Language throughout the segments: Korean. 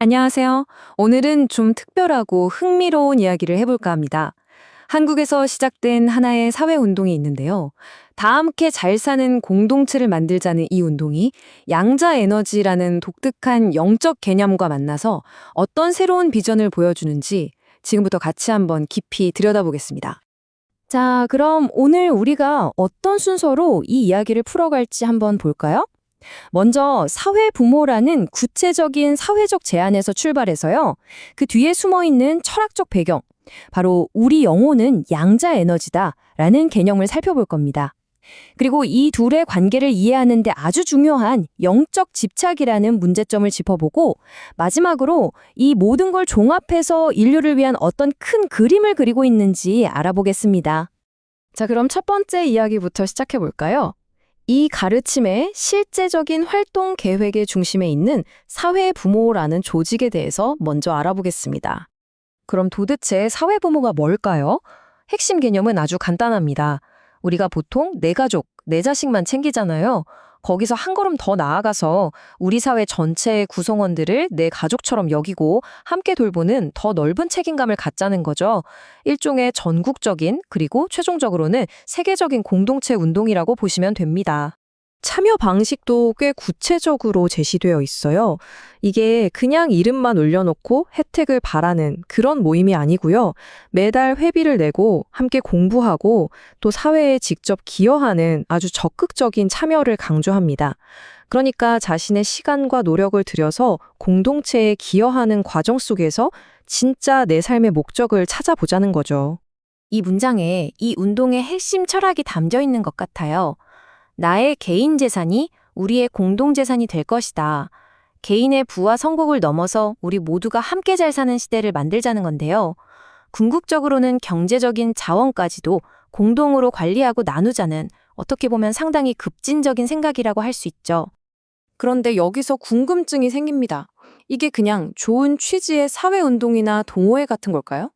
안녕하세요. 오늘은 좀 특별하고 흥미로운 이야기를 해볼까 합니다. 한국에서 시작된 하나의 사회운동이 있는데요. 다 함께 잘 사는 공동체를 만들자는 이 운동이 양자 에너지라는 독특한 영적 개념과 만나서 어떤 새로운 비전을 보여주는지 지금부터 같이 한번 깊이 들여다보겠습니다. 자, 그럼 오늘 우리가 어떤 순서로 이 이야기를 풀어갈지 한번 볼까요? 먼저 사회부모라는 구체적인 사회적 제안에서 출발해서요. 그 뒤에 숨어있는 철학적 배경, 바로 우리 영혼은 양자 에너지다라는 개념을 살펴볼 겁니다. 그리고 이 둘의 관계를 이해하는 데 아주 중요한 영적 집착이라는 문제점을 짚어보고 마지막으로 이 모든 걸 종합해서 인류를 위한 어떤 큰 그림을 그리고 있는지 알아보겠습니다. 자, 그럼 첫 번째 이야기부터 시작해 볼까요? 이 가르침의 실제적인 활동 계획의 중심에 있는 사회부모라는 조직에 대해서 먼저 알아보겠습니다. 그럼 도대체 사회부모가 뭘까요? 핵심 개념은 아주 간단합니다. 우리가 보통 내 가족, 내 자식만 챙기잖아요. 거기서 한 걸음 더 나아가서 우리 사회 전체의 구성원들을 내 가족처럼 여기고 함께 돌보는 더 넓은 책임감을 갖자는 거죠. 일종의 전국적인 그리고 최종적으로는 세계적인 공동체 운동이라고 보시면 됩니다. 참여 방식도 꽤 구체적으로 제시되어 있어요. 이게 그냥 이름만 올려놓고 혜택을 바라는 그런 모임이 아니고요. 매달 회비를 내고 함께 공부하고 또 사회에 직접 기여하는 아주 적극적인 참여를 강조합니다. 그러니까 자신의 시간과 노력을 들여서 공동체에 기여하는 과정 속에서 진짜 내 삶의 목적을 찾아보자는 거죠. 이 문장에 이 운동의 핵심 철학이 담겨 있는 것 같아요. 나의 개인 재산이 우리의 공동 재산이 될 것이다. 개인의 부와 성공을 넘어서 우리 모두가 함께 잘 사는 시대를 만들자는 건데요. 궁극적으로는 경제적인 자원까지도 공동으로 관리하고 나누자는 어떻게 보면 상당히 급진적인 생각이라고 할 수 있죠. 그런데 여기서 궁금증이 생깁니다. 이게 그냥 좋은 취지의 사회운동이나 동호회 같은 걸까요?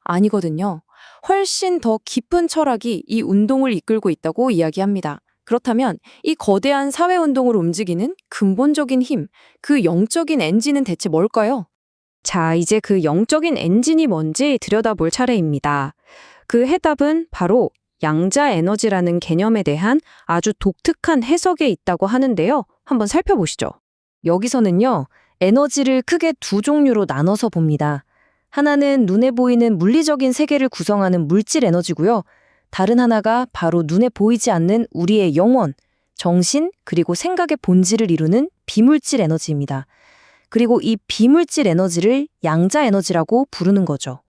아니거든요. 훨씬 더 깊은 철학이 이 운동을 이끌고 있다고 이야기합니다. 그렇다면 이 거대한 사회운동을 움직이는 근본적인 힘, 그 영적인 엔진은 대체 뭘까요? 자, 이제 그 영적인 엔진이 뭔지 들여다볼 차례입니다. 그 해답은 바로 양자 에너지라는 개념에 대한 아주 독특한 해석에 있다고 하는데요. 한번 살펴보시죠. 여기서는요, 에너지를 크게 두 종류로 나눠서 봅니다. 하나는 눈에 보이는 물리적인 세계를 구성하는 물질 에너지고요. 다른 하나가 바로 눈에 보이지 않는 우리의 영혼, 정신, 그리고 생각의 본질을 이루는 비물질 에너지입니다. 그리고 이 비물질 에너지를 양자 에너지라고 부르는 거죠.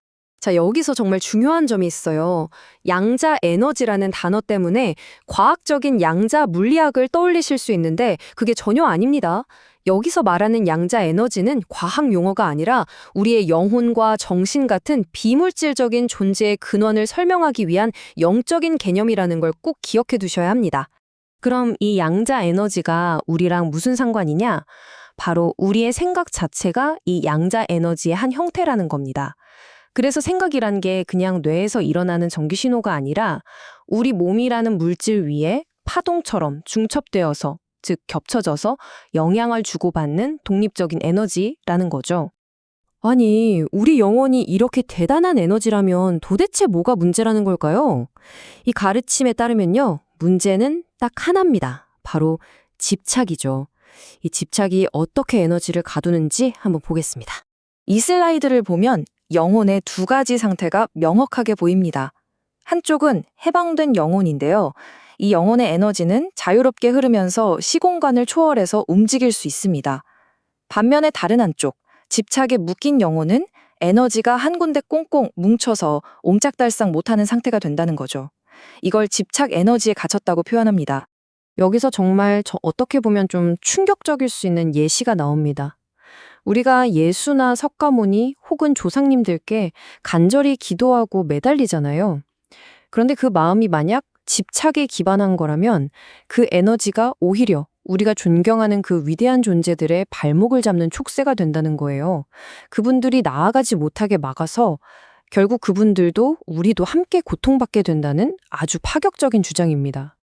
자, 여기서 정말 중요한 점이 있어요. 양자 에너지라는 단어 때문에 과학적인 양자 물리학을 떠올리실 수 있는데 그게 전혀 아닙니다. 여기서 말하는 양자 에너지는 과학 용어가 아니라 우리의 영혼과 정신 같은 비물질적인 존재의 근원을 설명하기 위한 영적인 개념이라는 걸 꼭 기억해 두셔야 합니다. 그럼 이 양자 에너지가 우리랑 무슨 상관이냐? 바로 우리의 생각 자체가 이 양자 에너지의 한 형태라는 겁니다. 그래서 생각이란 게 그냥 뇌에서 일어나는 전기 신호가 아니라 우리 몸이라는 물질 위에 파동처럼 중첩되어서, 즉 겹쳐져서 영향을 주고받는 독립적인 에너지라는 거죠. 아니, 우리 영혼이 이렇게 대단한 에너지라면 도대체 뭐가 문제라는 걸까요? 이 가르침에 따르면요, 문제는 딱 하나입니다. 바로 집착이죠. 이 집착이 어떻게 에너지를 가두는지 한번 보겠습니다. 이 슬라이드를 보면 영혼의 두 가지 상태가 명확하게 보입니다. 한쪽은 해방된 영혼인데요. 이 영혼의 에너지는 자유롭게 흐르면서 시공간을 초월해서 움직일 수 있습니다. 반면에 다른 한쪽, 집착에 묶인 영혼은 에너지가 한 군데 꽁꽁 뭉쳐서 옴짝달싹 못하는 상태가 된다는 거죠. 이걸 집착 에너지에 갇혔다고 표현합니다. 여기서 정말 어떻게 보면 좀 충격적일 수 있는 예시가 나옵니다. 우리가 예수나 석가모니 혹은 조상님들께 간절히 기도하고 매달리잖아요. 그런데 그 마음이 만약 집착에 기반한 거라면 그 에너지가 오히려 우리가 존경하는 그 위대한 존재들의 발목을 잡는 촉새가 된다는 거예요. 그분들이 나아가지 못하게 막아서 결국 그분들도 우리도 함께 고통받게 된다는 아주 파격적인 주장입니다.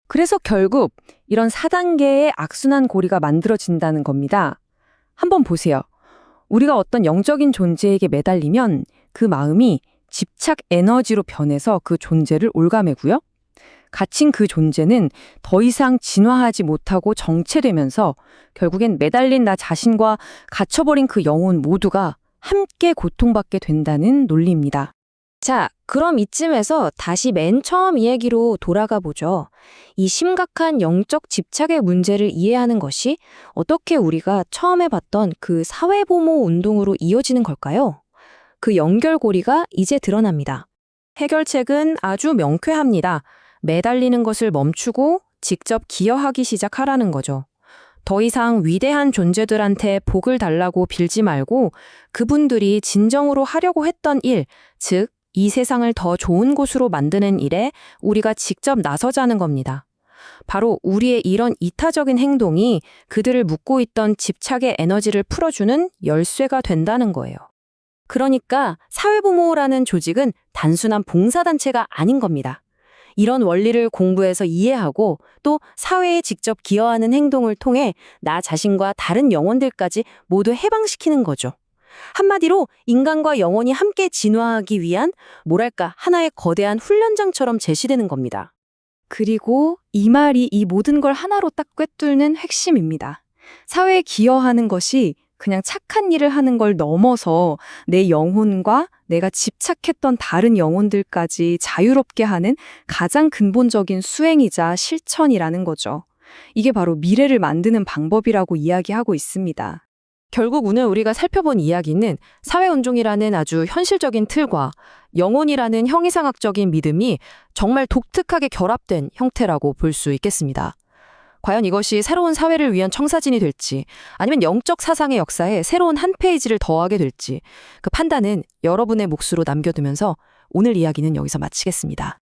그래서 결국 이런 4단계의 악순환 고리가 만들어진다는 겁니다. 한번 보세요. 우리가 어떤 영적인 존재에게 매달리면 그 마음이 집착 에너지로 변해서 그 존재를 올가매고요. 갇힌 그 존재는 더 이상 진화하지 못하고 정체되면서 결국엔 매달린 나 자신과 갇혀버린 그 영혼 모두가 함께 고통받게 된다는 논리입니다. 자, 그럼 이쯤에서 다시 맨 처음 이야기로 돌아가 보죠. 이 심각한 영적 집착의 문제를 이해하는 것이 어떻게 우리가 처음에 봤던 그 사회보모 운동으로 이어지는 걸까요? 그 연결고리가 이제 드러납니다. 해결책은 아주 명쾌합니다. 매달리는 것을 멈추고 직접 기여하기 시작하라는 거죠. 더 이상 위대한 존재들한테 복을 달라고 빌지 말고 그분들이 진정으로 하려고 했던 일, 즉, 이 세상을 더 좋은 곳으로 만드는 일에 우리가 직접 나서자는 겁니다. 바로 우리의 이런 이타적인 행동이 그들을 묶고 있던 집착의 에너지를 풀어주는 열쇠가 된다는 거예요. 그러니까 사회부모라는 조직은 단순한 봉사단체가 아닌 겁니다. 이런 원리를 공부해서 이해하고 또 사회에 직접 기여하는 행동을 통해 나 자신과 다른 영혼들까지 모두 해방시키는 거죠. 한마디로 인간과 영혼이 함께 진화하기 위한 뭐랄까 하나의 거대한 훈련장처럼 제시되는 겁니다. 그리고 이 말이 이 모든 걸 하나로 딱 꿰뚫는 핵심입니다. 사회에 기여하는 것이 그냥 착한 일을 하는 걸 넘어서 내 영혼과 내가 집착했던 다른 영혼들까지 자유롭게 하는 가장 근본적인 수행이자 실천이라는 거죠. 이게 바로 미래를 만드는 방법이라고 이야기하고 있습니다. 결국 오늘 우리가 살펴본 이야기는 사회운동이라는 아주 현실적인 틀과 영혼이라는 형이상학적인 믿음이 정말 독특하게 결합된 형태라고 볼 수 있겠습니다. 과연 이것이 새로운 사회를 위한 청사진이 될지 아니면 영적 사상의 역사에 새로운 한 페이지를 더하게 될지 그 판단은 여러분의 몫으로 남겨두면서 오늘 이야기는 여기서 마치겠습니다.